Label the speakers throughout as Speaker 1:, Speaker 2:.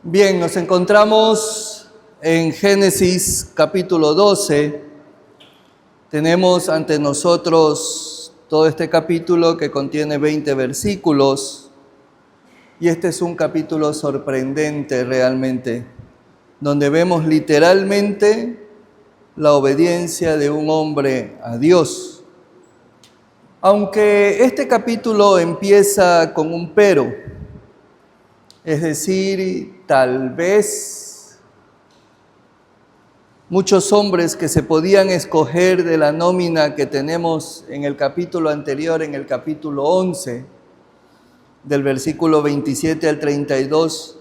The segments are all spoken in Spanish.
Speaker 1: Bien, nos encontramos en Génesis capítulo 12. Tenemos ante nosotros todo este capítulo que contiene 20 versículos. Y este es un capítulo sorprendente realmente, donde vemos literalmente la obediencia de un hombre a Dios. Aunque este capítulo empieza con un pero, es decir, tal vez muchos hombres que se podían escoger de la nómina que tenemos en el capítulo anterior, en el capítulo 11, del versículo 27 al 32,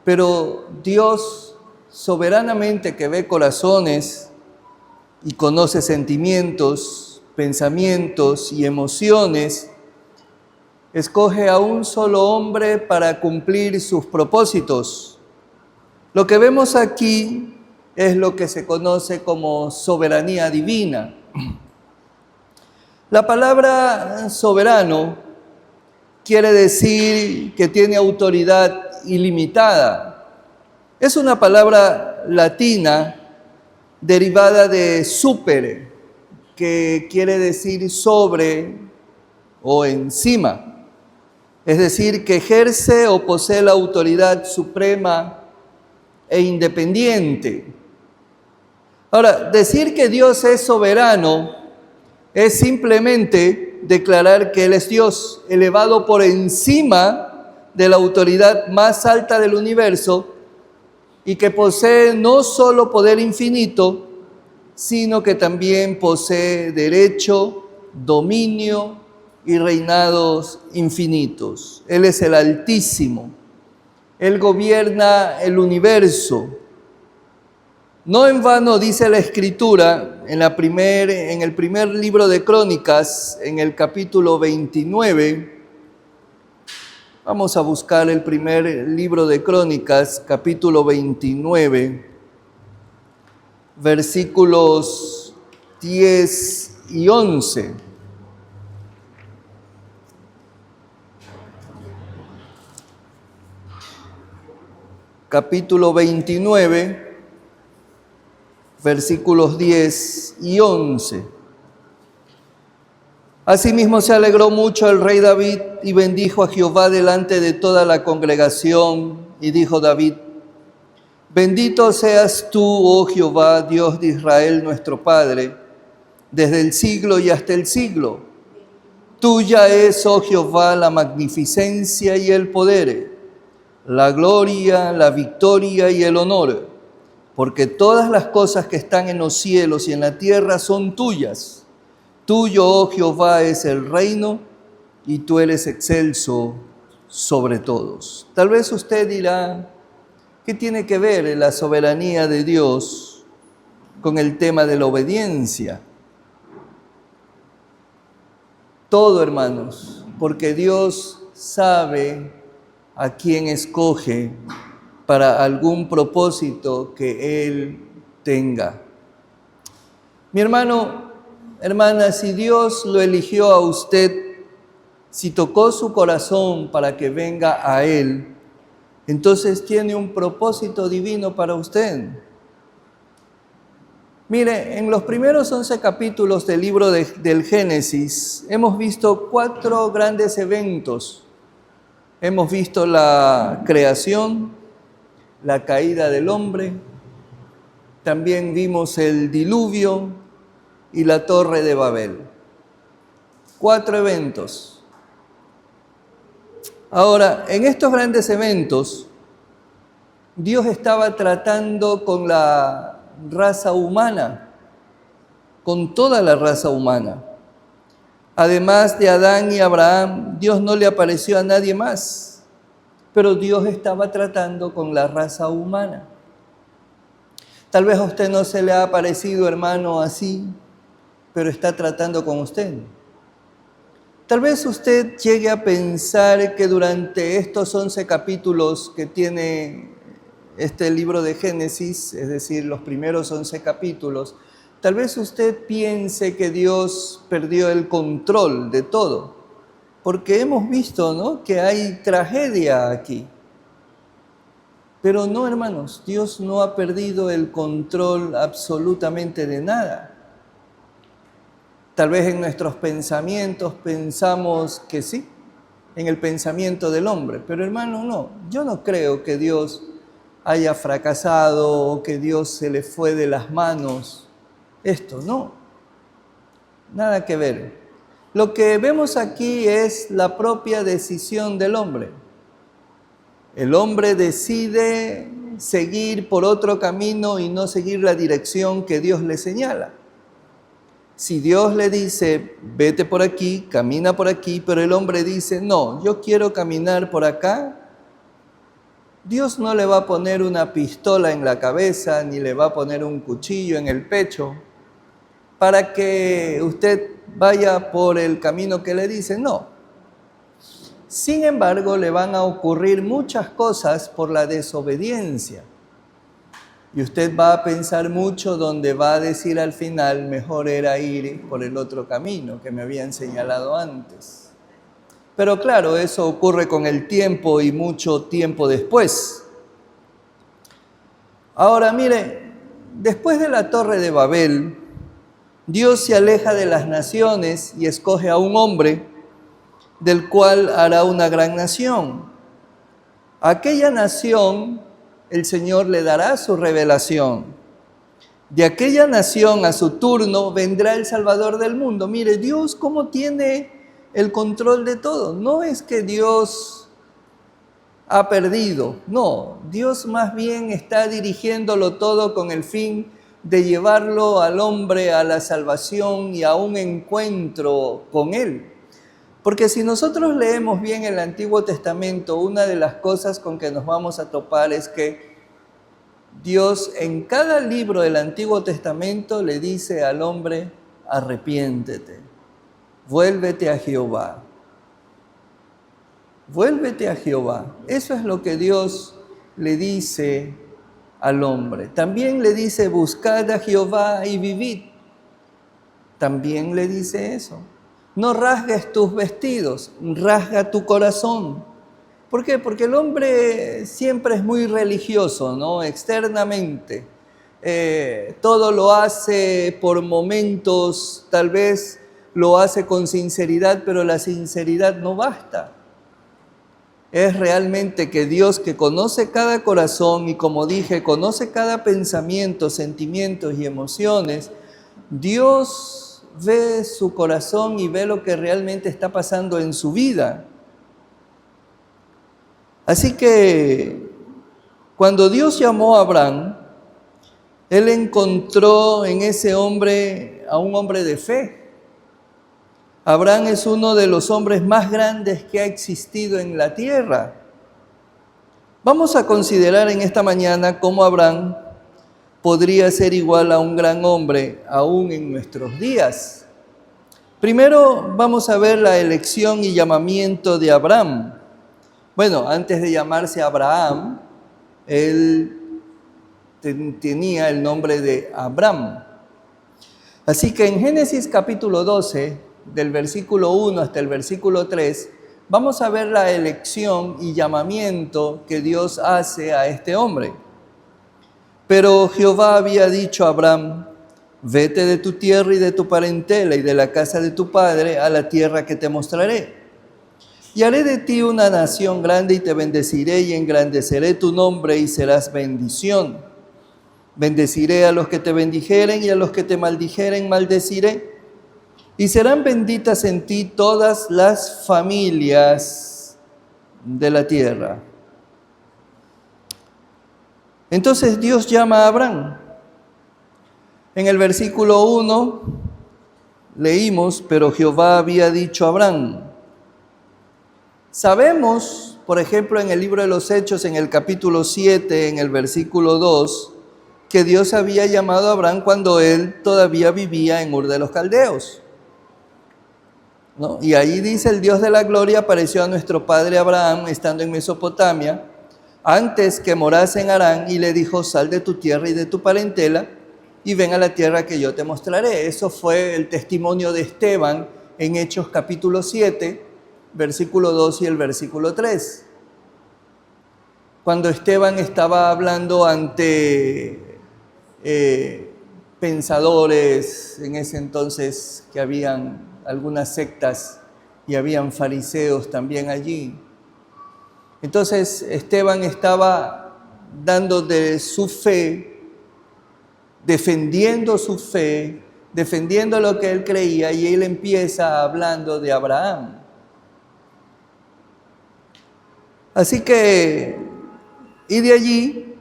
Speaker 1: pero Dios soberanamente, que ve corazones y conoce sentimientos, pensamientos y emociones, escoge a un solo hombre para cumplir sus propósitos. Lo que vemos aquí es lo que se conoce como soberanía divina. La palabra soberano quiere decir que tiene autoridad ilimitada. Es una palabra latina derivada de super, que quiere decir sobre o encima. Es decir, que ejerce o posee la autoridad suprema e independiente. Ahora, decir que Dios es soberano es simplemente declarar que Él es Dios, elevado por encima de la autoridad más alta del universo y que posee no solo poder infinito, sino que también posee derecho, dominio y reinados infinitos. Él es el Altísimo. Él gobierna el universo. No en vano dice la Escritura en el primer libro de Crónicas, en el capítulo 29. Vamos a buscar el primer libro de Crónicas, capítulo 29, versículos 10 y 11. Capítulo 29, versículos 10 y 11. Asimismo se alegró mucho el rey David y bendijo a Jehová delante de toda la congregación. Y dijo David: Bendito seas tú, oh Jehová, Dios de Israel, nuestro Padre, desde el siglo y hasta el siglo. Tuya es, oh Jehová, la magnificencia y el poder, la gloria, la victoria y el honor, porque todas las cosas que están en los cielos y en la tierra son tuyas. Tuyo, oh Jehová, es el reino, y tú eres excelso sobre todos. Tal vez usted dirá, ¿qué tiene que ver la soberanía de Dios con el tema de la obediencia? Todo, hermanos, porque Dios sabe a quién escoge para algún propósito que Él tenga. Mi hermano, hermana, si Dios lo eligió a usted, si tocó su corazón para que venga a Él, entonces tiene un propósito divino para usted. Mire, en los primeros 11 capítulos del libro del Génesis hemos visto 4 grandes eventos. Hemos visto la creación, la caída del hombre, también vimos el diluvio y la torre de Babel. 4 eventos. Ahora, en estos grandes eventos, Dios estaba tratando con la raza humana, con toda la raza humana. Además de Adán y Abraham, Dios no le apareció a nadie más, pero Dios estaba tratando con la raza humana. Tal vez a usted no se le ha aparecido, hermano, así, pero está tratando con usted. Tal vez usted llegue a pensar que durante estos 11 capítulos que tiene este libro de Génesis, es decir, los primeros 11 capítulos, tal vez usted piense que Dios perdió el control de todo, porque hemos visto, ¿no?, que hay tragedia aquí. Pero no, hermanos, Dios no ha perdido el control absolutamente de nada. Tal vez en nuestros pensamientos pensamos que sí, en el pensamiento del hombre, pero hermano, no. Yo no creo que Dios haya fracasado o que Dios se le fue de las manos. Esto no, nada que ver. Lo que vemos aquí es la propia decisión del hombre. El hombre decide seguir por otro camino y no seguir la dirección que Dios le señala. Si Dios le dice, vete por aquí, camina por aquí, pero el hombre dice, no, yo quiero caminar por acá, Dios no le va a poner una pistola en la cabeza, ni le va a poner un cuchillo en el pecho, para que usted vaya por el camino que le dice, no. Sin embargo, le van a ocurrir muchas cosas por la desobediencia. Y usted va a pensar mucho donde va a decir al final, mejor era ir por el otro camino que me habían señalado antes. Pero claro, eso ocurre con el tiempo y mucho tiempo después. Ahora mire, después de la Torre de Babel, Dios se aleja de las naciones y escoge a un hombre del cual hará una gran nación. A aquella nación el Señor le dará su revelación. De aquella nación a su turno vendrá el Salvador del mundo. Mire, Dios cómo tiene el control de todo. No es que Dios ha perdido, no. Dios más bien está dirigiéndolo todo con el fin de llevarlo al hombre a la salvación y a un encuentro con Él. Porque si nosotros leemos bien el Antiguo Testamento, una de las cosas con que nos vamos a topar es que Dios en cada libro del Antiguo Testamento le dice al hombre, arrepiéntete, vuélvete a Jehová. Vuélvete a Jehová. Eso es lo que Dios le dice al hombre. También le dice, buscad a Jehová y vivid. También le dice eso. No rasgues tus vestidos, rasga tu corazón. ¿Por qué? Porque el hombre siempre es muy religioso, ¿no? Externamente. Todo lo hace por momentos, tal vez lo hace con sinceridad, pero la sinceridad no basta. Es realmente que Dios, que conoce cada corazón y, como dije, conoce cada pensamiento, sentimientos y emociones, Dios ve su corazón y ve lo que realmente está pasando en su vida. Así que cuando Dios llamó a Abraham, Él encontró en ese hombre a un hombre de fe. Abraham es uno de los hombres más grandes que ha existido en la tierra. Vamos a considerar en esta mañana cómo Abraham podría ser igual a un gran hombre aún en nuestros días. Primero vamos a ver la elección y llamamiento de Abraham. Bueno, antes de llamarse Abraham, él tenía el nombre de Abram. Así que en Génesis capítulo 12, del versículo 1 hasta el versículo 3, vamos a ver la elección y llamamiento que Dios hace a este hombre. Pero Jehová había dicho a Abraham, vete de tu tierra y de tu parentela y de la casa de tu padre a la tierra que te mostraré. Y haré de ti una nación grande y te bendeciré y engrandeceré tu nombre y serás bendición. Bendeciré a los que te bendijeren y a los que te maldijeren maldeciré. Y serán benditas en ti todas las familias de la tierra. Entonces Dios llama a Abraham. En el versículo 1 leímos, pero Jehová había dicho a Abraham. Sabemos, por ejemplo, en el libro de los Hechos, en el capítulo 7, en el versículo 2, que Dios había llamado a Abraham cuando él todavía vivía en Ur de los Caldeos, ¿no? Y ahí dice, el Dios de la gloria apareció a nuestro padre Abraham estando en Mesopotamia, antes que morase en Harán, y le dijo, sal de tu tierra y de tu parentela, y ven a la tierra que yo te mostraré. Eso fue el testimonio de Esteban en Hechos capítulo 7, versículo 2 y el versículo 3. cuando Esteban estaba hablando ante pensadores en ese entonces, que habían algunas sectas y habían fariseos también allí. Entonces Esteban estaba dando de su fe, defendiendo su fe, defendiendo lo que él creía, y él empieza hablando de Abraham. Así que, y de allí,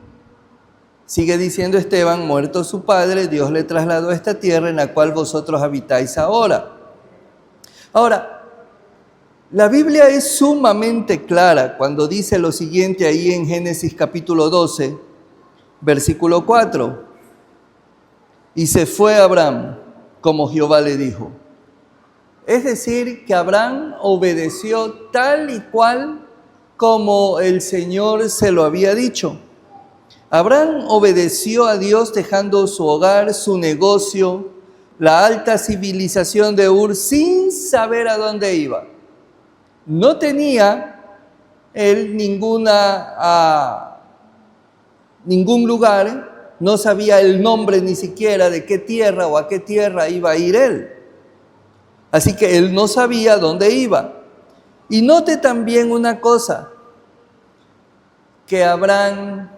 Speaker 1: sigue diciendo Esteban, muerto su padre, Dios le trasladó a esta tierra en la cual vosotros habitáis ahora. Ahora, la Biblia es sumamente clara cuando dice lo siguiente ahí en Génesis capítulo 12, versículo 4. Y se fue Abraham, como Jehová le dijo. Es decir, que Abraham obedeció tal y cual como el Señor se lo había dicho. Abraham obedeció a Dios dejando su hogar, su negocio, la alta civilización de Ur, sin saber a dónde iba. No tenía él ningún lugar, no sabía el nombre ni siquiera de qué tierra o a qué tierra iba a ir él. Así que él no sabía dónde iba. Y note también una cosa, que Abraham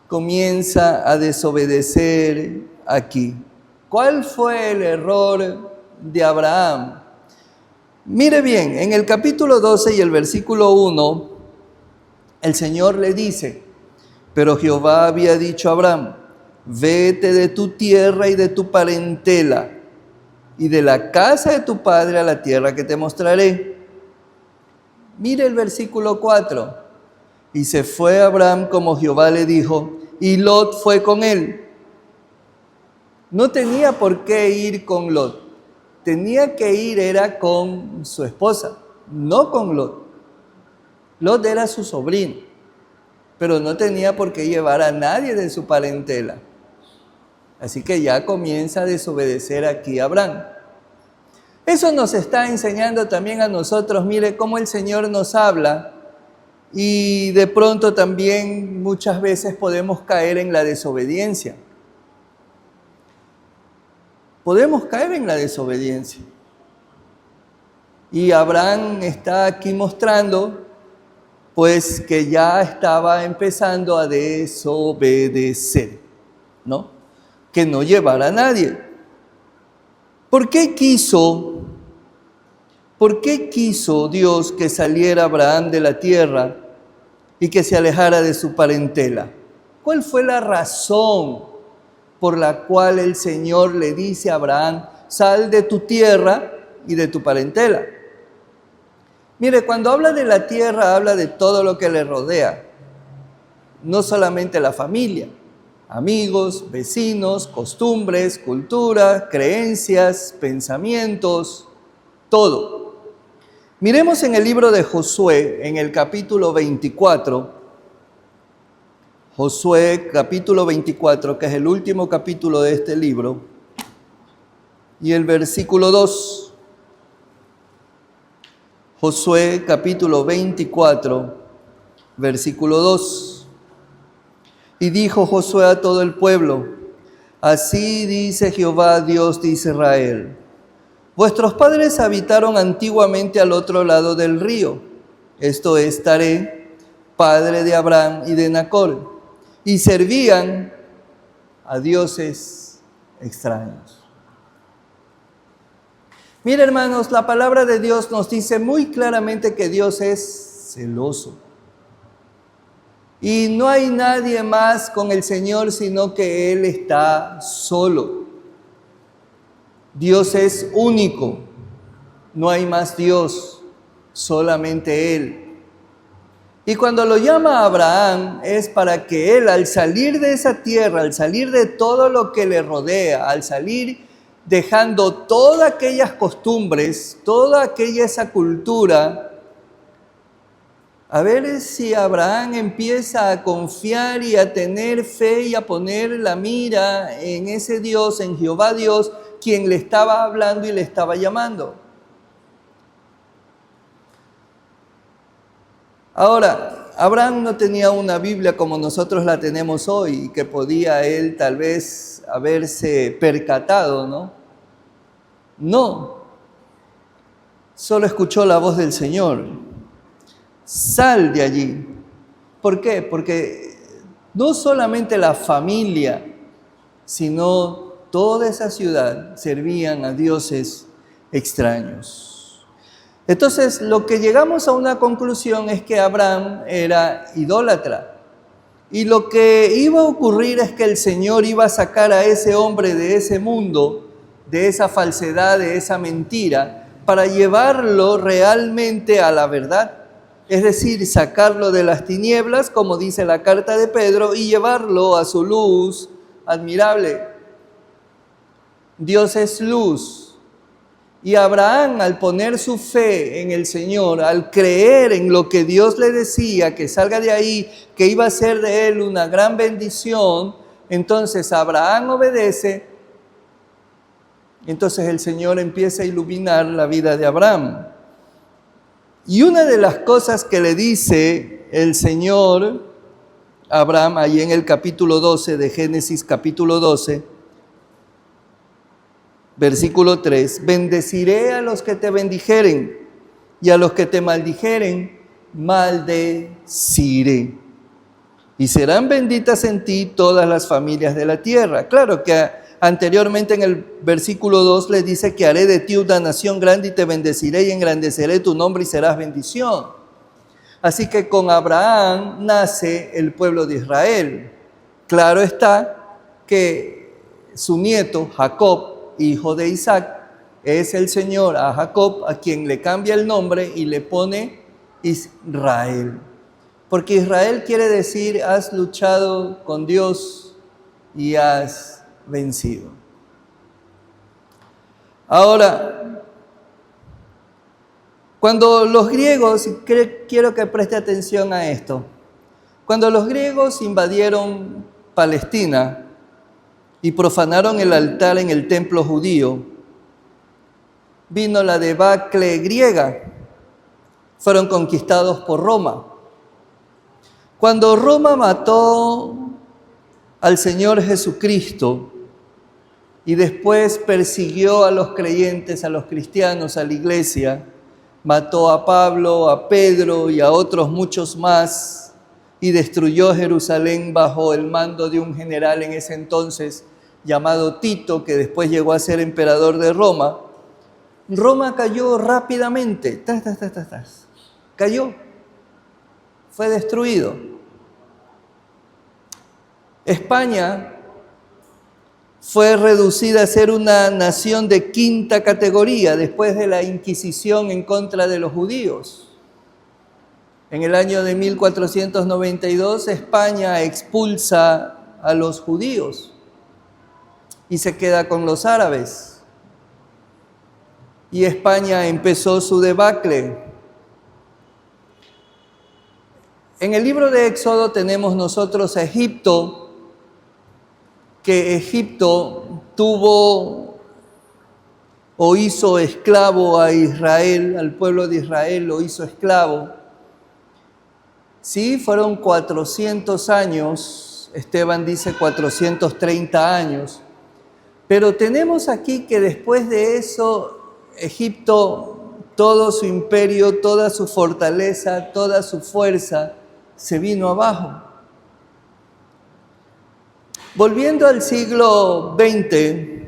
Speaker 1: comienza a desobedecer aquí. ¿Cuál fue el error de Abraham? Mire bien, en el capítulo 12 y el versículo 1, el Señor le dice, pero Jehová había dicho a Abraham, vete de tu tierra y de tu parentela y de la casa de tu padre a la tierra que te mostraré. Mire el versículo 4. Y se fue Abraham como Jehová le dijo, y Lot fue con él. No tenía por qué ir con Lot. Tenía que ir era con su esposa, no con Lot. Lot era su sobrino, pero no tenía por qué llevar a nadie de su parentela. Así que ya comienza a desobedecer aquí Abraham. Eso nos está enseñando también a nosotros, mire cómo el Señor nos habla, y de pronto también muchas veces podemos caer en la desobediencia. Podemos caer en la desobediencia. Y Abraham está aquí mostrando, pues, que ya estaba empezando a desobedecer, ¿no? Que no llevara a nadie. ¿Por qué quiso Dios que saliera Abraham de la tierra y que se alejara de su parentela? ¿Cuál fue la razón por la cual el Señor le dice a Abraham, sal de tu tierra y de tu parentela? Mire, cuando habla de la tierra, habla de todo lo que le rodea, no solamente la familia, amigos, vecinos, costumbres, cultura, creencias, pensamientos, todo. Miremos en el libro de Josué, en el capítulo 24, Josué capítulo 24, que es el último capítulo de este libro, y el versículo 2. Josué capítulo 24, versículo 2. Y dijo Josué a todo el pueblo, así dice Jehová, Dios de Israel, vuestros padres habitaron antiguamente al otro lado del río, esto es Taré, padre de Abraham y de Nacor, y servían a dioses extraños. Mira, hermanos, la palabra de Dios nos dice muy claramente que Dios es celoso. Y no hay nadie más con el Señor, sino que Él está solo. Dios es único, no hay más Dios, solamente Él. Y cuando lo llama a Abraham es para que él, al salir de esa tierra, al salir de todo lo que le rodea, al salir dejando todas aquellas costumbres, toda esa cultura, a ver si Abraham empieza a confiar y a tener fe y a poner la mira en ese Dios, en Jehová Dios, quien le estaba hablando y le estaba llamando. Ahora, Abraham no tenía una Biblia como nosotros la tenemos hoy, que podía él tal vez haberse percatado, ¿no? No, solo escuchó la voz del Señor. Sal de allí. ¿Por qué? Porque no solamente la familia, sino toda esa ciudad servían a dioses extraños. Entonces, lo que llegamos a una conclusión es que Abraham era idólatra. Y lo que iba a ocurrir es que el Señor iba a sacar a ese hombre de ese mundo, de esa falsedad, de esa mentira, para llevarlo realmente a la verdad. Es decir, sacarlo de las tinieblas, como dice la carta de Pedro, y llevarlo a su luz admirable. Dios es luz. Y Abraham, al poner su fe en el Señor, al creer en lo que Dios le decía, que salga de ahí, que iba a ser de él una gran bendición, entonces Abraham obedece. Entonces el Señor empieza a iluminar la vida de Abraham. Y una de las cosas que le dice el Señor a Abraham, ahí en el capítulo 12 de Génesis, capítulo 12, versículo 3, bendeciré a los que te bendijeren y a los que te maldijeren, maldeciré. Y serán benditas en ti todas las familias de la tierra. Claro que anteriormente en el versículo 2 le dice que haré de ti una nación grande y te bendeciré y engrandeceré tu nombre y serás bendición. Así que con Abraham nace el pueblo de Israel. Claro está que su nieto Jacob, hijo de Isaac, es el Señor a Jacob, a quien le cambia el nombre y le pone Israel. Porque Israel quiere decir, has luchado con Dios y has vencido. Ahora, cuando los griegos, quiero que preste atención a esto, cuando los griegos invadieron Palestina, y profanaron el altar en el templo judío, vino la debacle griega, fueron conquistados por Roma. Cuando Roma mató al Señor Jesucristo y después persiguió a los creyentes, a los cristianos, a la iglesia, mató a Pablo, a Pedro y a otros muchos más y destruyó Jerusalén bajo el mando de un general en ese entonces llamado Tito, que después llegó a ser emperador de Roma. Roma cayó rápidamente, cayó, fue destruido. España fue reducida a ser una nación de quinta categoría después de la Inquisición en contra de los judíos. En el año de 1492, España expulsa a los judíos y se queda con los árabes. Y España empezó su debacle. En el libro de Éxodo tenemos nosotros a Egipto, que Egipto tuvo o hizo esclavo a Israel, al pueblo de Israel lo hizo esclavo. Sí, fueron 400 años, Esteban dice 430 años, pero tenemos aquí que después de eso, Egipto, todo su imperio, toda su fortaleza, toda su fuerza, se vino abajo. Volviendo al siglo XX,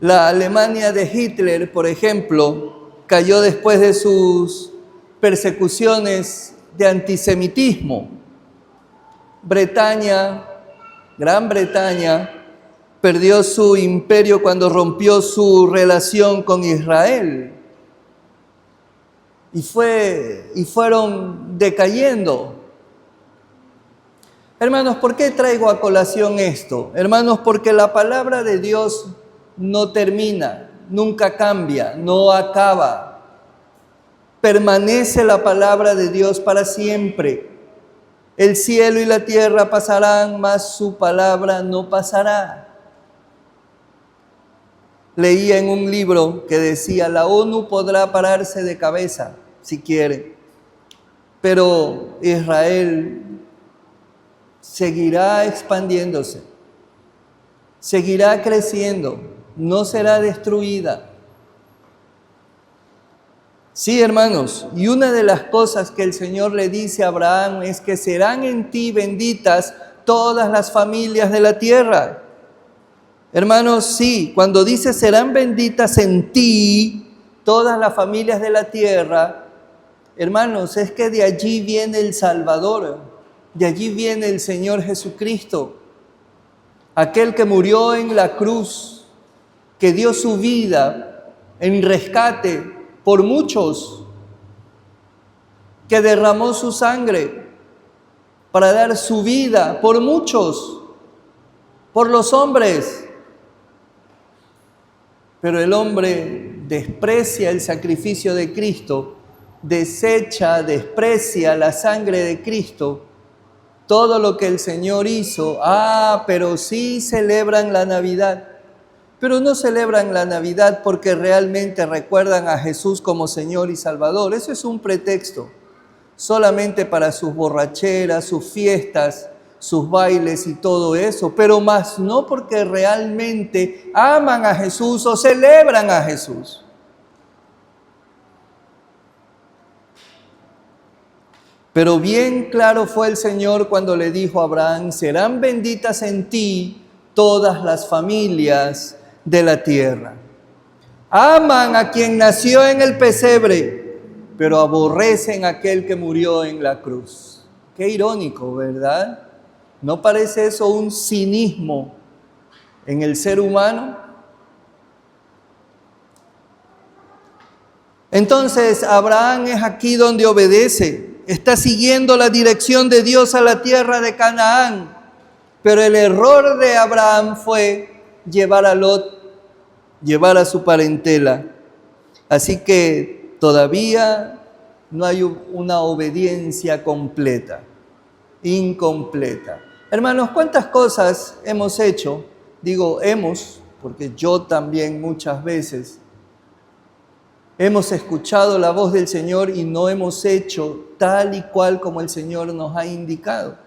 Speaker 1: la Alemania de Hitler, por ejemplo, cayó después de sus persecuciones de antisemitismo. Gran Bretaña, perdió su imperio cuando rompió su relación con Israel. Y fueron decayendo. Hermanos, ¿por qué traigo a colación esto? Hermanos, porque la palabra de Dios no termina, nunca cambia, no acaba. Permanece la palabra de Dios para siempre. El cielo y la tierra pasarán, mas su palabra no pasará. Leía en un libro que decía, la ONU podrá pararse de cabeza si quiere, pero Israel seguirá expandiéndose, seguirá creciendo, no será destruida. Sí, hermanos, y una de las cosas que el Señor le dice a Abraham es que serán en ti benditas todas las familias de la tierra. Hermanos, sí, cuando dice serán benditas en ti todas las familias de la tierra, hermanos, es que de allí viene el Salvador, de allí viene el Señor Jesucristo, aquel que murió en la cruz, que dio su vida en rescate por muchos, que derramó su sangre para dar su vida por muchos, por los hombres. Pero el hombre desprecia el sacrificio de Cristo, desecha, desprecia la sangre de Cristo, todo lo que el Señor hizo. Pero sí celebran la Navidad. Pero no celebran la Navidad porque realmente recuerdan a Jesús como Señor y Salvador. Eso es un pretexto, solamente para sus borracheras, sus fiestas, sus bailes y todo eso, pero más no porque realmente aman a Jesús o celebran a Jesús. Pero bien claro fue el Señor cuando le dijo a Abraham, serán benditas en ti todas las familias de la tierra. Aman a quien nació en el pesebre, pero aborrecen a aquel que murió en la cruz. Qué irónico, ¿verdad? ¿No parece eso un cinismo en el ser humano? Entonces, Abraham es aquí donde obedece. Está siguiendo la dirección de Dios a la tierra de Canaán. Pero el error de Abraham fue llevar a Lot, llevar a su parentela. Así que todavía no hay una obediencia completa, incompleta. Hermanos, ¿cuántas cosas hemos hecho? Digo hemos, porque yo también muchas veces hemos escuchado la voz del Señor y no hemos hecho tal y cual como el Señor nos ha indicado.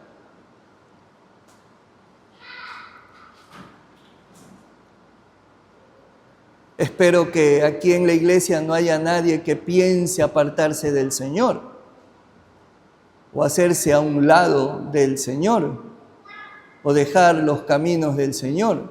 Speaker 1: Espero que aquí en la iglesia no haya nadie que piense apartarse del Señor o hacerse a un lado del Señor o dejar los caminos del Señor.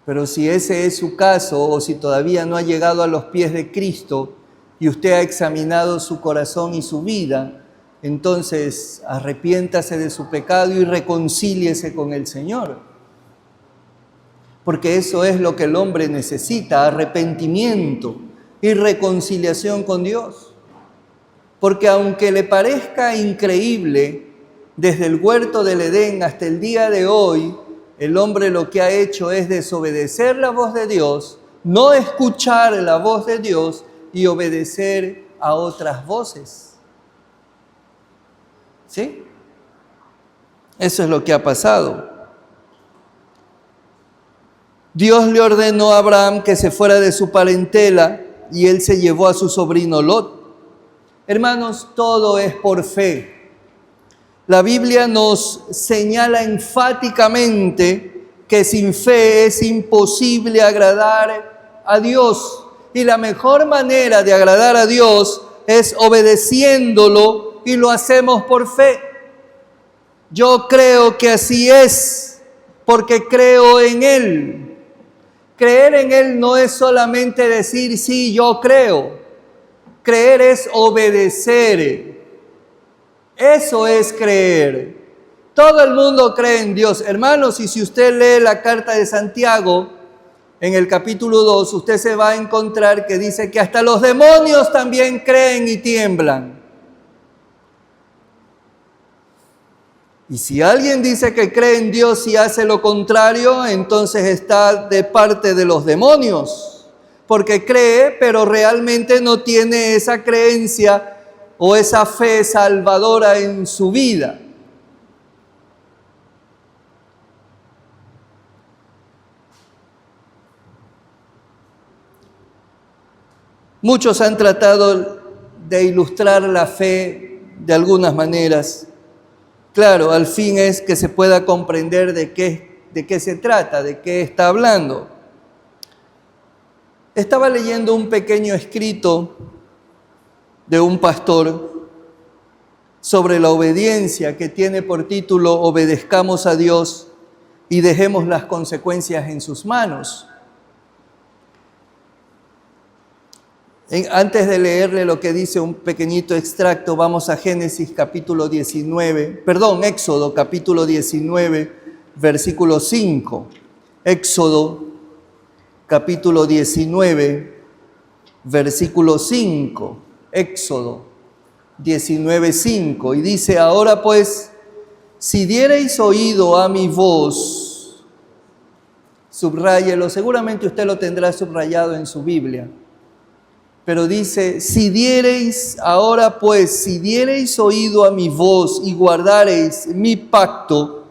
Speaker 1: Pero si ese es su caso o si todavía no ha llegado a los pies de Cristo y usted ha examinado su corazón y su vida, entonces arrepiéntase de su pecado y reconcíliese con el Señor. Porque eso es lo que el hombre necesita, arrepentimiento y reconciliación con Dios. Porque aunque le parezca increíble, desde el huerto del Edén hasta el día de hoy, el hombre lo que ha hecho es desobedecer la voz de Dios, no escuchar la voz de Dios y obedecer a otras voces. ¿Sí? Eso es lo que ha pasado. Dios le ordenó a Abraham que se fuera de su parentela y él se llevó a su sobrino Lot. Hermanos, todo es por fe. La Biblia nos señala enfáticamente que sin fe es imposible agradar a Dios. Y la mejor manera de agradar a Dios es obedeciéndolo y lo hacemos por fe. Yo creo que así es, porque creo en Él. Creer en Él no es solamente decir, sí, yo creo. Creer es obedecer. Eso es creer. Todo el mundo cree en Dios. Hermanos, y si usted lee la carta de Santiago, en el capítulo 2, usted se va a encontrar que dice que hasta los demonios también creen y tiemblan. Y si alguien dice que cree en Dios y hace lo contrario, entonces está de parte de los demonios, porque cree, pero realmente no tiene esa creencia o esa fe salvadora en su vida. Muchos han tratado de ilustrar la fe de algunas maneras. Claro, al fin es que se pueda comprender de qué se trata, de qué está hablando. Estaba leyendo un pequeño escrito de un pastor sobre la obediencia que tiene por título Obedezcamos a Dios y dejemos las consecuencias en sus manos. Antes de leerle lo que dice un pequeñito extracto, vamos a Éxodo capítulo 19, versículo 5. Éxodo capítulo 19, versículo 5. Éxodo 19, 5. Y dice, ahora pues, si diereis oído a mi voz, subráyelo, seguramente usted lo tendrá subrayado en su Biblia. Pero dice, ahora pues, si diereis oído a mi voz y guardareis mi pacto,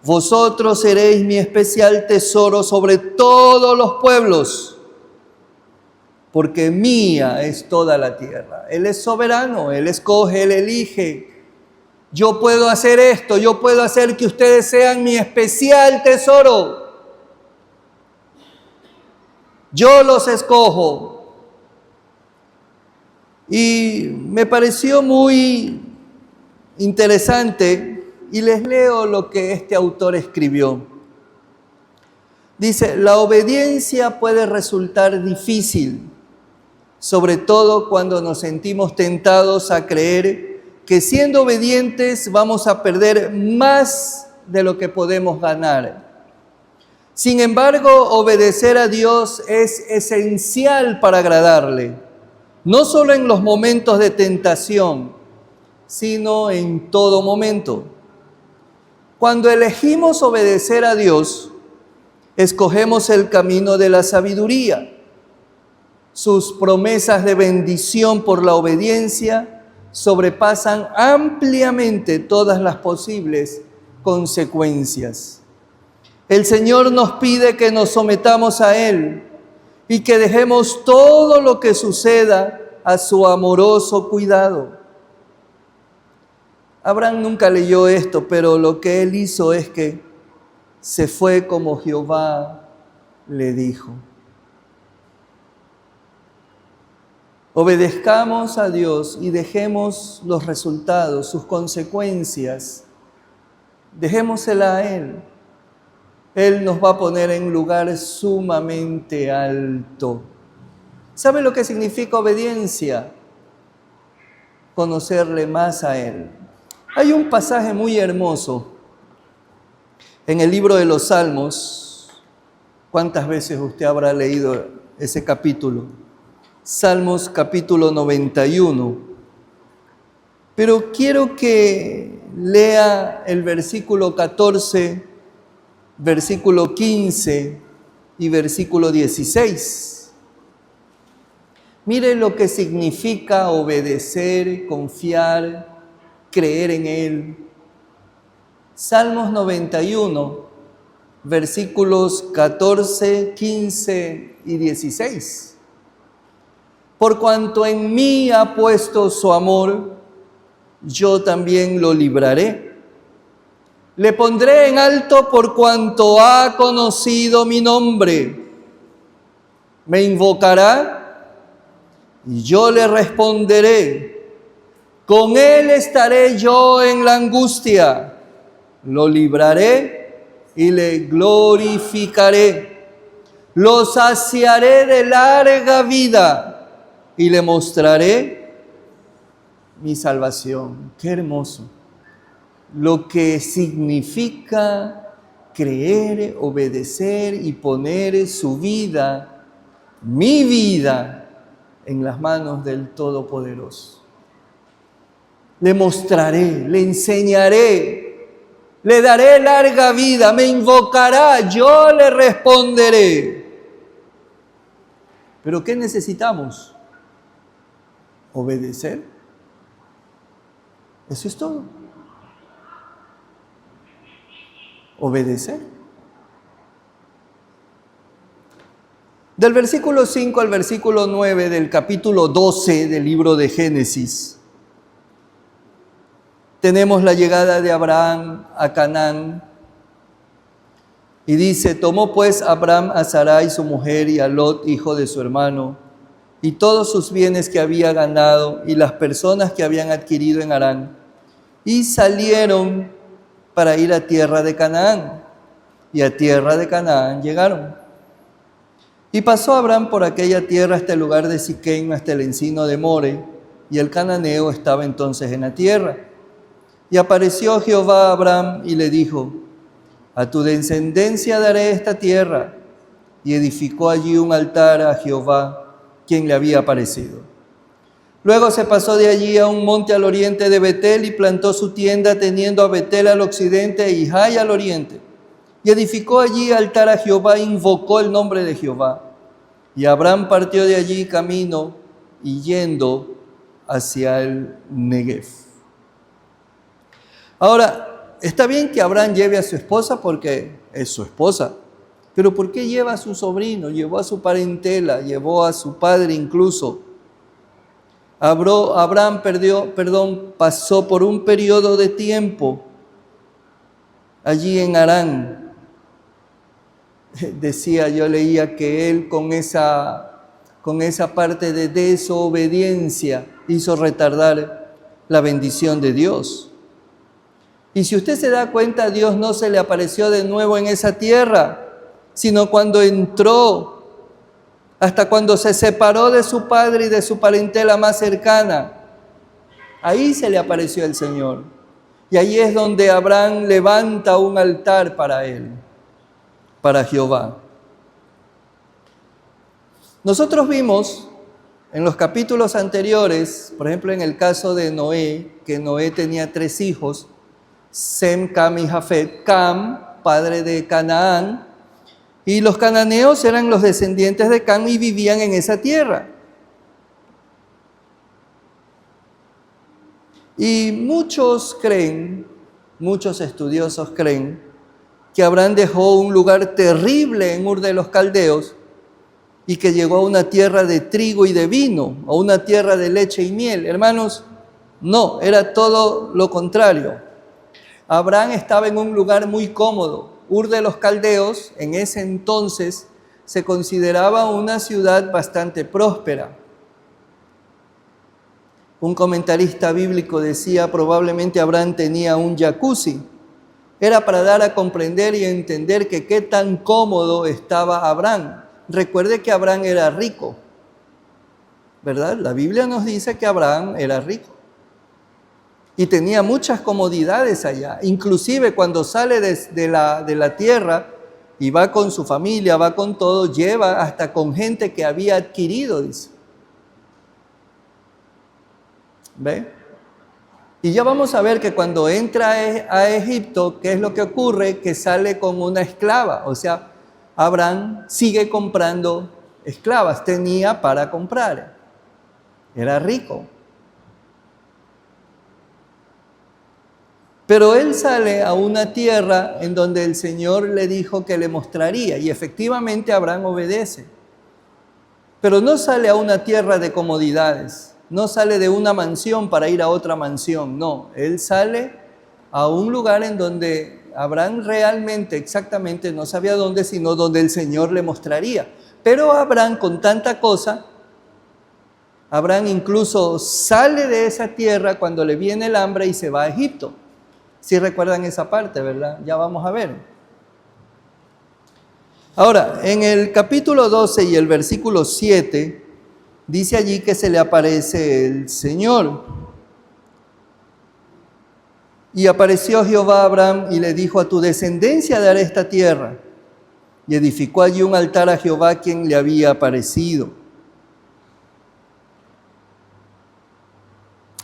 Speaker 1: vosotros seréis mi especial tesoro sobre todos los pueblos, porque mía es toda la tierra. Él es soberano, Él escoge, Él elige. Yo puedo hacer esto, yo puedo hacer que ustedes sean mi especial tesoro. Yo los escojo. Y me pareció muy interesante y les leo lo que este autor escribió. Dice, la obediencia puede resultar difícil, sobre todo cuando nos sentimos tentados a creer que siendo obedientes vamos a perder más de lo que podemos ganar. Sin embargo, obedecer a Dios es esencial para agradarle. No solo en los momentos de tentación, sino en todo momento. Cuando elegimos obedecer a Dios, escogemos el camino de la sabiduría. Sus promesas de bendición por la obediencia sobrepasan ampliamente todas las posibles consecuencias. El Señor nos pide que nos sometamos a Él y que dejemos todo lo que suceda a su amoroso cuidado. Abraham nunca leyó esto, pero lo que él hizo es que se fue como Jehová le dijo. Obedezcamos a Dios y dejemos los resultados, sus consecuencias, dejémosela a Él. Él nos va a poner en un lugar sumamente alto. ¿Sabe lo que significa obediencia? Conocerle más a Él. Hay un pasaje muy hermoso en el libro de los Salmos. ¿Cuántas veces usted habrá leído ese capítulo? Salmos capítulo 91. Pero quiero que lea el versículo 14, versículo 15 y versículo 16. Mire lo que significa obedecer, confiar, creer en Él. Salmos 91, versículos 14, 15 y 16. Por cuanto en mí ha puesto su amor, yo también lo libraré. Le pondré en alto por cuanto ha conocido mi nombre. Me invocará y yo le responderé. Con él estaré yo en la angustia. Lo libraré y le glorificaré. Lo saciaré de larga vida y le mostraré mi salvación. Qué hermoso. Lo que significa creer, obedecer y poner su vida, mi vida, en las manos del Todopoderoso. Le mostraré, le enseñaré, le daré larga vida, me invocará, yo le responderé. ¿Pero qué necesitamos? Obedecer. Eso es todo. Obedecer. Del versículo 5 al versículo 9 del capítulo 12 del libro de Génesis, tenemos la llegada de Abraham a Canaán. Y dice: tomó pues Abraham a Sarai su mujer y a Lot, hijo de su hermano, y todos sus bienes que había ganado y las personas que habían adquirido en Harán, y salieron para ir a tierra de Canaán. Y a tierra de Canaán llegaron. Y pasó Abraham por aquella tierra hasta el lugar de Siquem, hasta el encino de More, y el cananeo estaba entonces en la tierra. Y apareció Jehová a Abraham y le dijo: a tu descendencia daré esta tierra. Y edificó allí un altar a Jehová, quien le había aparecido. Luego se pasó de allí a un monte al oriente de Betel y plantó su tienda, teniendo a Betel al occidente y Jai al oriente. Y edificó allí altar a Jehová e invocó el nombre de Jehová. Y Abraham partió de allí camino y yendo hacia el Negev. Ahora, está bien que Abraham lleve a su esposa porque es su esposa, pero ¿por qué lleva a su sobrino? Llevó a su parentela, llevó a su padre incluso. Abraham pasó por un periodo de tiempo allí en Harán. Decía, yo leía que él con esa parte de desobediencia hizo retardar la bendición de Dios. Y si usted se da cuenta, Dios no se le apareció de nuevo en esa tierra, sino cuando entró, hasta cuando se separó de su padre y de su parentela más cercana. Ahí se le apareció el Señor. Y ahí es donde Abraham levanta un altar para él, para Jehová. Nosotros vimos en los capítulos anteriores, por ejemplo en el caso de Noé, que Noé tenía 3 hijos, Sem, Cam y Jafet. Cam, padre de Canaán, y los cananeos eran los descendientes de Cam y vivían en esa tierra. Y muchos estudiosos creen que Abraham dejó un lugar terrible en Ur de los Caldeos y que llegó a una tierra de trigo y de vino, a una tierra de leche y miel. Hermanos, no, era todo lo contrario. Abraham estaba en un lugar muy cómodo. Ur de los Caldeos en ese entonces se consideraba una ciudad bastante próspera. Un comentarista bíblico decía, probablemente Abraham tenía un jacuzzi. Era para dar a comprender y entender que qué tan cómodo estaba Abraham. Recuerde que Abraham era rico, ¿verdad? La Biblia nos dice que Abraham era rico y tenía muchas comodidades allá. Inclusive cuando sale de la tierra y va con su familia, va con todo, lleva hasta con gente que había adquirido, dice. ¿Ve? Y ya vamos a ver que cuando entra a Egipto, ¿qué es lo que ocurre? Que sale con una esclava. O sea, Abraham sigue comprando esclavas, tenía para comprar. Era rico. Pero él sale a una tierra en donde el Señor le dijo que le mostraría, y efectivamente Abraham obedece. Pero no sale a una tierra de comodidades, no sale de una mansión para ir a otra mansión, no. Él sale a un lugar en donde Abraham realmente, exactamente, no sabía dónde, sino donde el Señor le mostraría. Pero Abraham, con tanta cosa, Abraham incluso sale de esa tierra cuando le viene el hambre y se va a Egipto. Si recuerdan esa parte, ¿verdad? Ya vamos a ver. Ahora, en el capítulo 12 y el versículo 7, dice allí que se le aparece el Señor. Y apareció Jehová a Abraham y le dijo: a tu descendencia daré esta tierra. Y edificó allí un altar a Jehová, quien le había aparecido.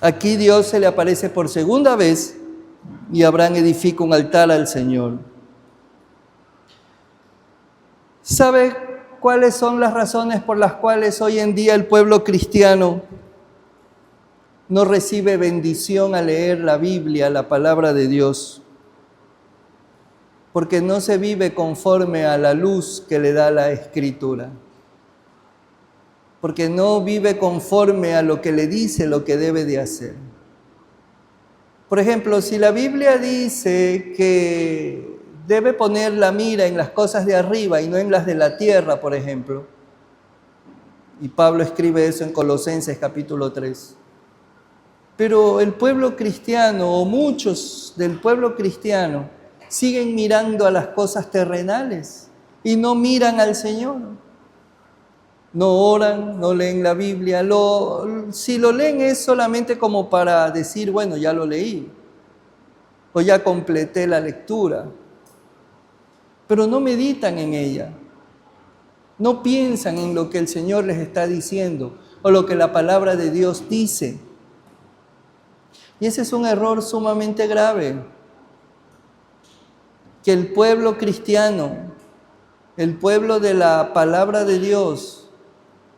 Speaker 1: Aquí Dios se le aparece por segunda vez y Abraham edifica un altar al Señor. ¿Sabe cuáles son las razones por las cuales hoy en día el pueblo cristiano no recibe bendición al leer la Biblia, la palabra de Dios? Porque no se vive conforme a la luz que le da la Escritura. porque no vive conforme a lo que le dice lo que debe de hacer. Por ejemplo, si la Biblia dice que debe poner la mira en las cosas de arriba y no en las de la tierra, por ejemplo, y Pablo escribe eso en Colosenses capítulo 3, pero el pueblo cristiano, o muchos del pueblo cristiano, siguen mirando a las cosas terrenales y no miran al Señor. No oran, no leen la Biblia. Si lo leen es solamente como para decir, bueno, ya lo leí, o ya completé la lectura. Pero no meditan en ella. No piensan en lo que el Señor les está diciendo, o lo que la palabra de Dios dice. Y ese es un error sumamente grave. Que el pueblo cristiano, el pueblo de la palabra de Dios,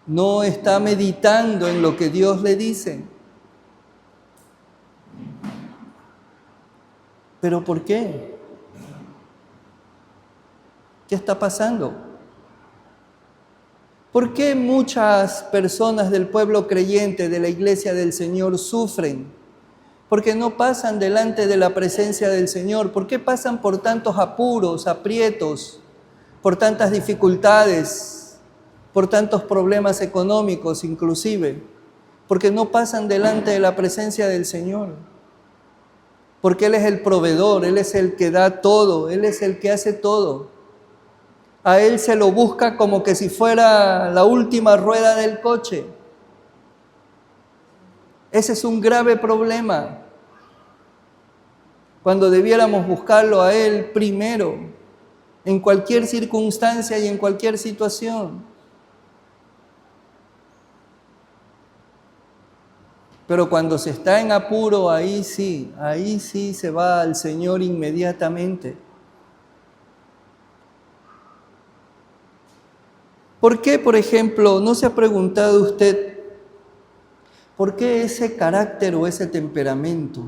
Speaker 1: no está meditando en lo que Dios le dice. ¿Pero por qué? ¿Qué está pasando? ¿Por qué muchas personas del pueblo creyente de la iglesia del Señor sufren? Porque no pasan delante de la presencia del Señor. ¿Por qué pasan por tantos apuros, aprietos, por tantas dificultades, por tantos problemas económicos inclusive? Porque no pasan delante de la presencia del Señor. Porque Él es el proveedor, Él es el que da todo, Él es el que hace todo. A Él se lo busca como que si fuera la última rueda del coche. Ese es un grave problema. Cuando debiéramos buscarlo a Él primero, en cualquier circunstancia y en cualquier situación. Pero cuando se está en apuro, ahí sí se va al Señor inmediatamente. ¿Por qué, por ejemplo, no se ha preguntado usted, por qué ese carácter o ese temperamento?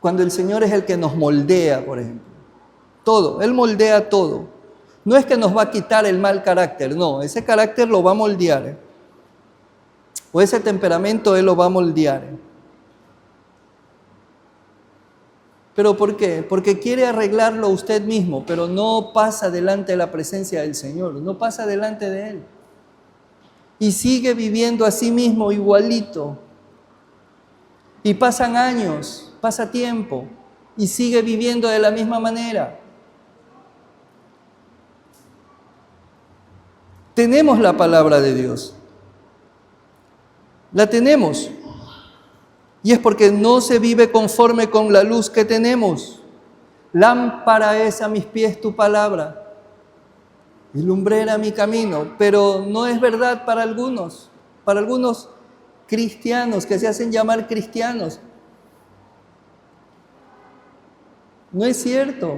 Speaker 1: Cuando el Señor es el que nos moldea, por ejemplo. Todo, Él moldea todo. No es que nos va a quitar el mal carácter, no, ese carácter lo va a moldear. O ese temperamento Él lo va a moldear. ¿Pero por qué? Porque quiere arreglarlo usted mismo, pero no pasa delante de la presencia del Señor, no pasa delante de Él. Y sigue viviendo a sí mismo igualito. Y pasan años, pasa tiempo, y sigue viviendo de la misma manera. Tenemos la palabra de Dios. La tenemos. Y es porque no se vive conforme con la luz que tenemos. Lámpara es a mis pies tu palabra y lumbrera mi camino. Pero no es verdad para algunos cristianos que se hacen llamar cristianos. No es cierto.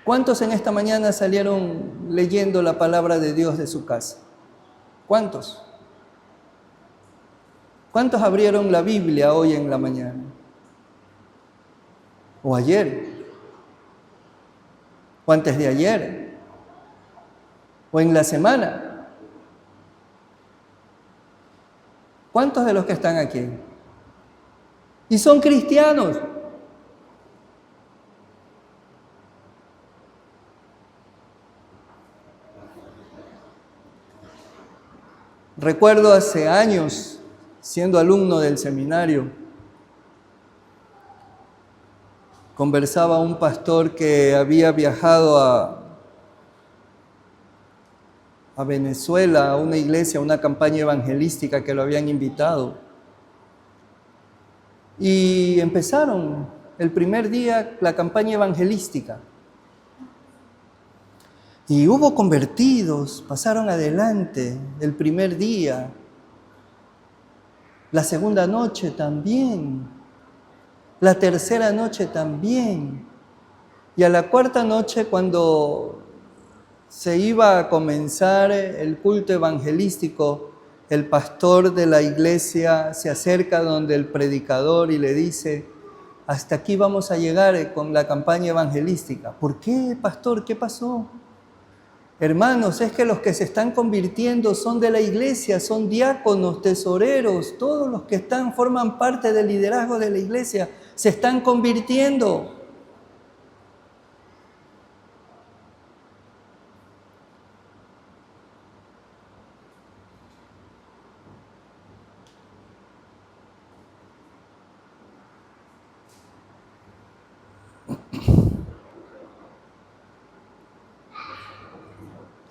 Speaker 1: ¿Cuántos en esta mañana salieron leyendo la palabra de Dios de su casa? ¿Cuántos? ¿Cuántos abrieron la Biblia hoy en la mañana? ¿O ayer? ¿O antes de ayer? ¿O en la semana? ¿Cuántos de los que están aquí? Y son cristianos. Recuerdo hace años, siendo alumno del seminario, conversaba un pastor que había viajado a Venezuela, a una iglesia, a una campaña evangelística que lo habían invitado. Y empezaron el primer día la campaña evangelística. Y hubo convertidos, pasaron adelante el primer día, la segunda noche también, la tercera noche también. Y a la cuarta noche, cuando se iba a comenzar el culto evangelístico, el pastor de la iglesia se acerca donde el predicador y le dice: hasta aquí vamos a llegar con la campaña evangelística. ¿Por qué, pastor? ¿Qué pasó? Hermanos, es que los que se están convirtiendo son de la iglesia, son diáconos, tesoreros, todos los que forman parte del liderazgo de la iglesia, se están convirtiendo.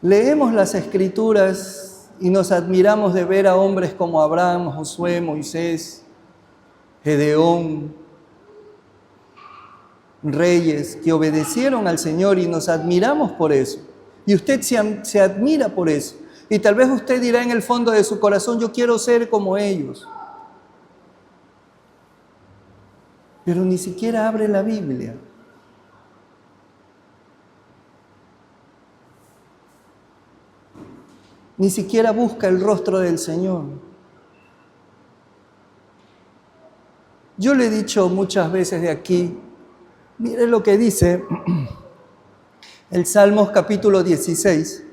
Speaker 1: Leemos las Escrituras y nos admiramos de ver a hombres como Abraham, Josué, Moisés, Gedeón, reyes que obedecieron al Señor y nos admiramos por eso. Y usted se admira por eso. Y tal vez usted dirá en el fondo de su corazón, yo quiero ser como ellos. Pero ni siquiera abre la Biblia. Ni siquiera busca el rostro del Señor. Yo le he dicho muchas veces de aquí, mire lo que dice el Salmos capítulo 16,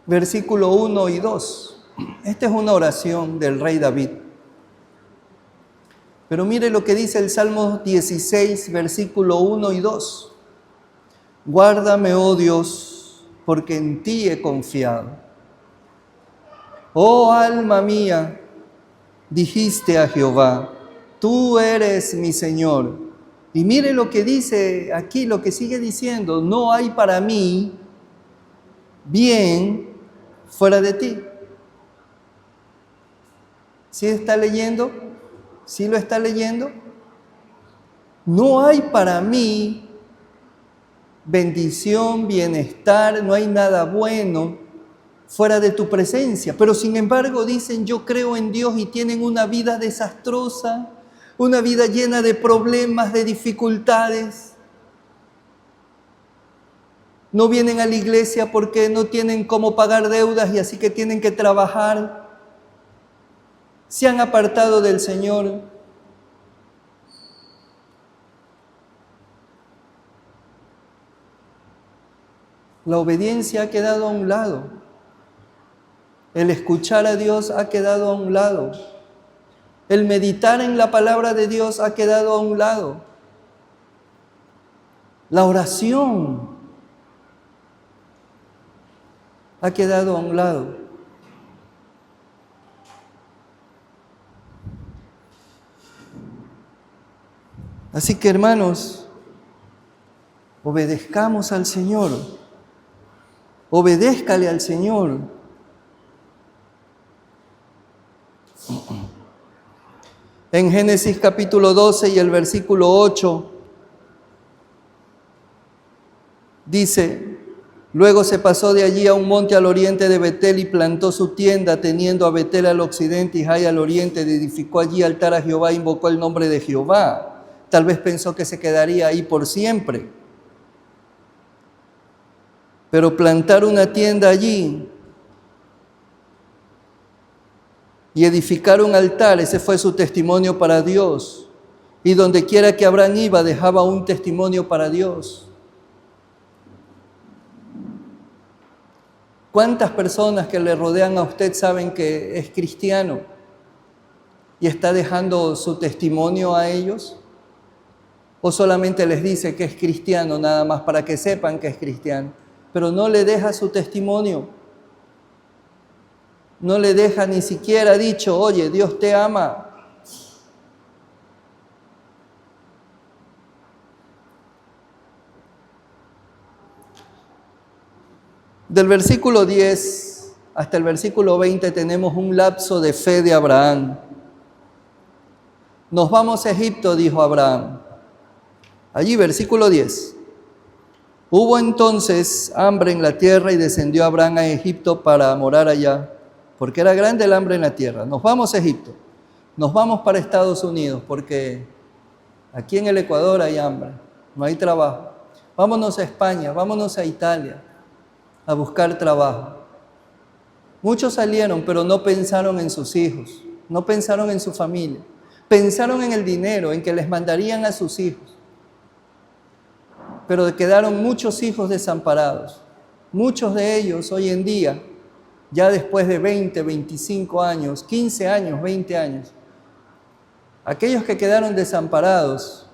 Speaker 1: versículo 1 y 2. Esta es una oración del rey David. Pero mire lo que dice el Salmo 16, versículo 1 y 2. Guárdame, oh Dios, porque en ti he confiado. Oh alma mía, dijiste a Jehová, tú eres mi Señor. Y mire lo que dice aquí, lo que sigue diciendo, no hay para mí bien fuera de ti. ¿Sí está leyendo? ¿Sí lo está leyendo? No hay para mí bendición, bienestar, no hay nada bueno fuera de tu presencia. Pero sin embargo dicen, yo creo en Dios y tienen una vida desastrosa, una vida llena de problemas, de dificultades. No vienen a la iglesia porque no tienen cómo pagar deudas y así que tienen que trabajar. Se han apartado del Señor. La obediencia ha quedado a un lado. El escuchar a Dios ha quedado a un lado. El meditar en la palabra de Dios ha quedado a un lado. La oración ha quedado a un lado. Así que, hermanos, obedezcamos al Señor. Obedézcale al Señor. En Génesis capítulo 12 y el versículo 8 dice, luego se pasó de allí a un monte al oriente de Betel y plantó su tienda, teniendo a Betel al occidente y Jai al oriente, edificó allí altar a Jehová, invocó el nombre de Jehová. Tal vez pensó que se quedaría ahí por siempre. Pero plantar una tienda allí y edificar un altar, ese fue su testimonio para Dios. Y donde quiera que Abraham iba, dejaba un testimonio para Dios. ¿Cuántas personas que le rodean a usted saben que es cristiano y está dejando su testimonio a ellos? ¿O solamente les dice que es cristiano nada más para que sepan que es cristiano? Pero no le deja su testimonio. No le deja ni siquiera dicho, oye, Dios te ama. Del versículo 10 hasta el versículo 20 tenemos un lapso de fe de Abraham. Nos vamos a Egipto, dijo Abraham. Allí, versículo 10. Hubo entonces hambre en la tierra y descendió Abraham a Egipto para morar allá, porque era grande el hambre en la tierra. Nos vamos a Egipto, nos vamos para Estados Unidos, porque aquí en el Ecuador hay hambre, no hay trabajo. Vámonos a España, vámonos a Italia a buscar trabajo. Muchos salieron, pero no pensaron en sus hijos, no pensaron en su familia. Pensaron en el dinero, en que les mandarían a sus hijos. Pero quedaron muchos hijos desamparados. Muchos de ellos hoy en día, ya después de 20, 25 años, 15 años, 20 años, aquellos que quedaron desamparados,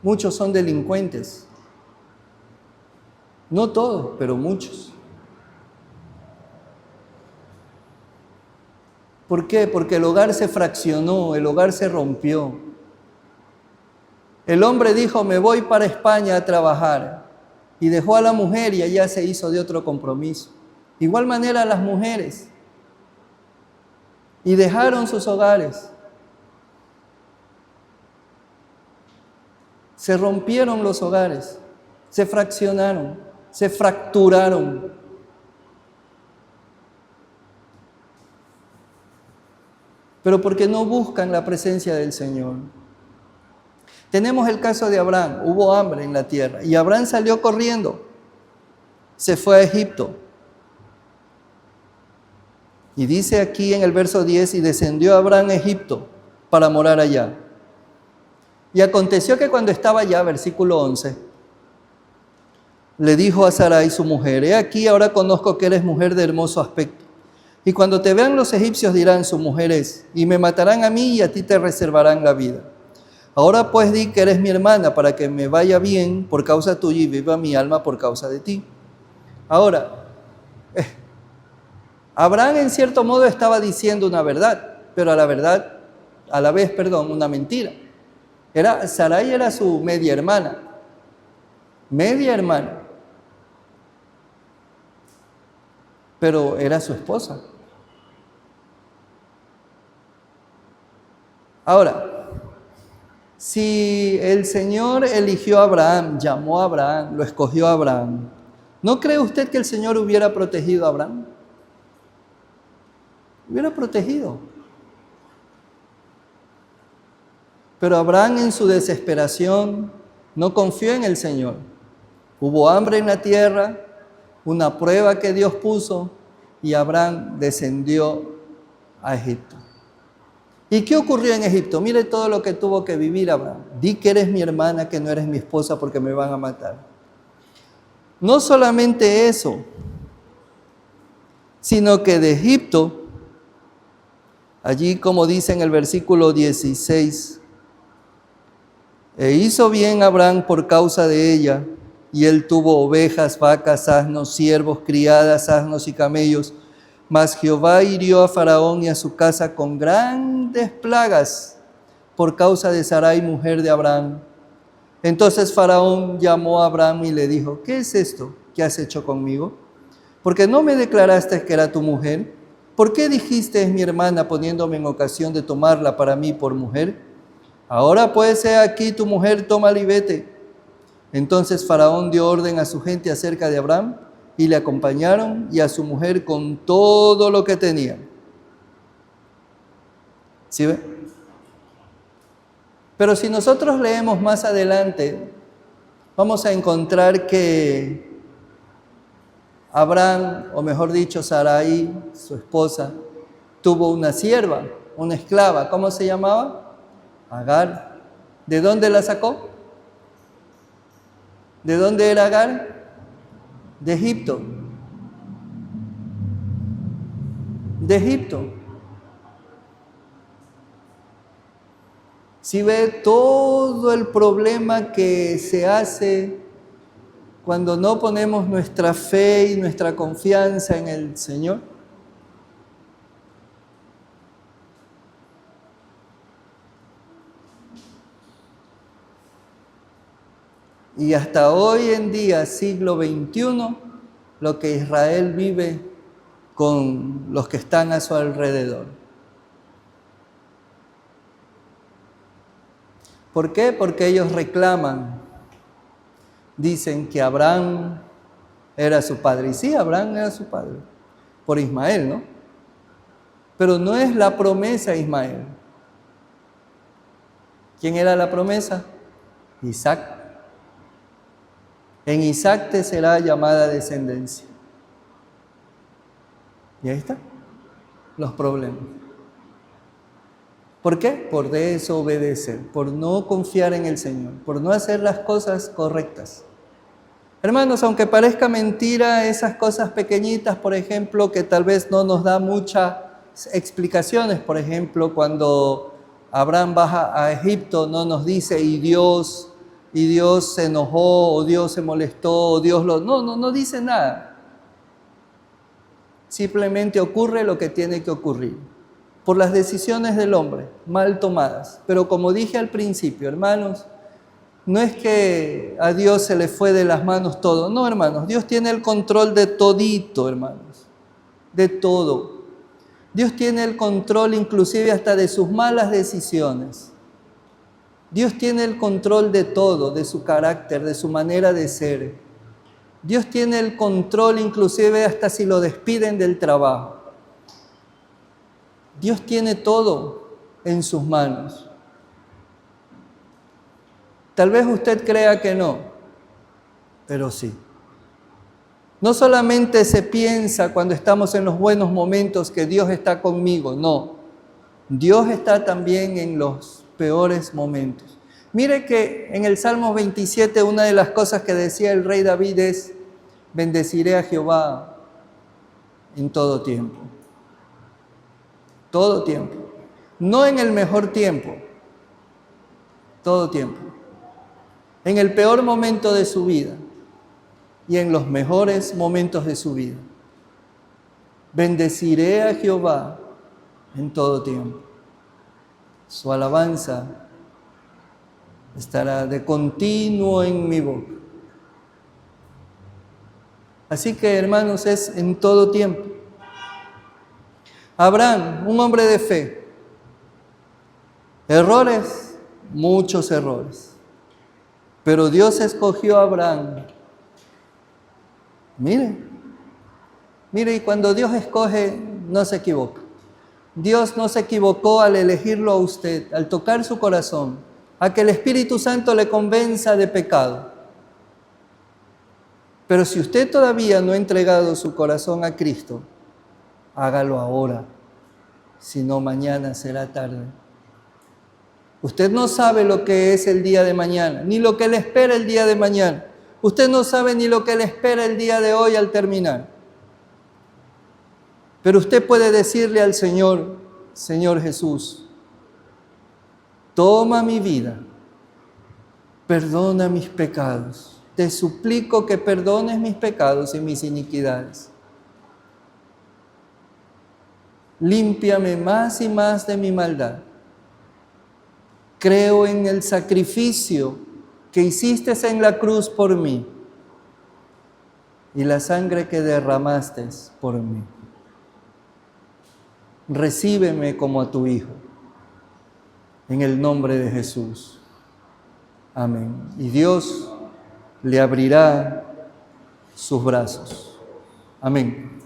Speaker 1: muchos son delincuentes. No todos, pero muchos. ¿Por qué? Porque el hogar se fraccionó, el hogar se rompió. El hombre dijo, me voy para España a trabajar, y dejó a la mujer y allá se hizo de otro compromiso. De igual manera las mujeres, y dejaron sus hogares. Se rompieron los hogares, se fraccionaron, se fracturaron. Pero porque no buscan la presencia del Señor. Tenemos el caso de Abraham. Hubo hambre en la tierra y Abraham salió corriendo. Se fue a Egipto. Y dice aquí en el verso 10, y descendió Abraham a Egipto para morar allá. Y aconteció que cuando estaba allá, versículo 11, le dijo a Sarai su mujer, he aquí ahora conozco que eres mujer de hermoso aspecto. Y cuando te vean los egipcios dirán, su mujer es, y me matarán a mí y a ti te reservarán la vida. Ahora pues di que eres mi hermana para que me vaya bien por causa tuya y viva mi alma por causa de ti. Ahora, Abraham en cierto modo estaba diciendo una verdad, pero a la vez, una mentira. Sarai era su media hermana, pero era su esposa. Ahora, si el Señor eligió a Abraham, llamó a Abraham, lo escogió a Abraham, ¿no cree usted que el Señor hubiera protegido a Abraham? Hubiera protegido. Pero Abraham en su desesperación no confió en el Señor. Hubo hambre en la tierra, una prueba que Dios puso, y Abraham descendió a Egipto. ¿Y qué ocurrió en Egipto? Mire todo lo que tuvo que vivir Abraham. Di que eres mi hermana, que no eres mi esposa, porque me van a matar. No solamente eso, sino que de Egipto, allí como dice en el versículo 16, e hizo bien Abraham por causa de ella, y él tuvo ovejas, vacas, asnos, siervos, criadas, asnos y camellos. Mas Jehová hirió a Faraón y a su casa con grandes plagas por causa de Sarai, mujer de Abraham. Entonces Faraón llamó a Abraham y le dijo, ¿qué es esto que has hecho conmigo? Porque no me declaraste que era tu mujer. ¿Por qué dijiste es mi hermana, poniéndome en ocasión de tomarla para mí por mujer? Ahora pues he aquí tu mujer, tómala y vete. Entonces Faraón dio orden a su gente acerca de Abraham, y le acompañaron y a su mujer con todo lo que tenían. ¿Sí ve? Pero si nosotros leemos más adelante, vamos a encontrar que Abraham, o mejor dicho, Sarai, su esposa, tuvo una sierva, una esclava. ¿Cómo se llamaba? Agar. ¿De dónde la sacó? ¿De dónde era Agar? De Egipto. De Egipto. Si ve todo el problema que se hace cuando no ponemos nuestra fe y nuestra confianza en el Señor. Y hasta hoy en día, siglo XXI, lo que Israel vive con los que están a su alrededor. ¿Por qué? Porque ellos reclaman, dicen que Abraham era su padre. Y sí, Abraham era su padre, por Ismael, ¿no? Pero no es la promesa Ismael. ¿Quién era la promesa? Isaac. En Isaac te será llamada descendencia. Y ahí están los problemas. ¿Por qué? Por desobedecer, por no confiar en el Señor, por no hacer las cosas correctas. Hermanos, aunque parezca mentira, esas cosas pequeñitas, por ejemplo, que tal vez no nos da muchas explicaciones, por ejemplo, cuando Abraham baja a Egipto, no nos dice, y Dios se enojó, o Dios se molestó, o Dios lo... No dice nada. Simplemente ocurre lo que tiene que ocurrir, por las decisiones del hombre, mal tomadas. Pero como dije al principio, hermanos, no es que a Dios se le fue de las manos todo. No, hermanos, Dios tiene el control de todito, hermanos, de todo. Dios tiene el control inclusive hasta de sus malas decisiones. Dios tiene el control de todo, de su carácter, de su manera de ser. Dios tiene el control inclusive hasta si lo despiden del trabajo. Dios tiene todo en sus manos. Tal vez usted crea que no, pero sí. No solamente se piensa cuando estamos en los buenos momentos que Dios está conmigo, no. Dios está también en los peores momentos. Mire que en el Salmo 27 una de las cosas que decía el rey David es: bendeciré a Jehová en todo tiempo. Todo tiempo. No en el mejor tiempo, todo tiempo. En el peor momento de su vida y en los mejores momentos de su vida. Bendeciré a Jehová en todo tiempo. Su alabanza estará de continuo en mi boca. Así que, hermanos, es en todo tiempo. Abraham, un hombre de fe. Errores, muchos errores. Pero Dios escogió a Abraham. Mire, y cuando Dios escoge, no se equivoca. Dios no se equivocó al elegirlo a usted, al tocar su corazón, a que el Espíritu Santo le convenza de pecado. Pero si usted todavía no ha entregado su corazón a Cristo, hágalo ahora, si no mañana será tarde. Usted no sabe lo que es el día de mañana, ni lo que le espera el día de mañana. Usted no sabe ni lo que le espera el día de hoy al terminar. Pero usted puede decirle al Señor: Señor Jesús, toma mi vida, perdona mis pecados. Te suplico que perdones mis pecados y mis iniquidades. Límpiame más y más de mi maldad. Creo en el sacrificio que hiciste en la cruz por mí y la sangre que derramaste por mí. Recíbeme como a tu Hijo, en el nombre de Jesús. Amén. Y Dios le abrirá sus brazos. Amén.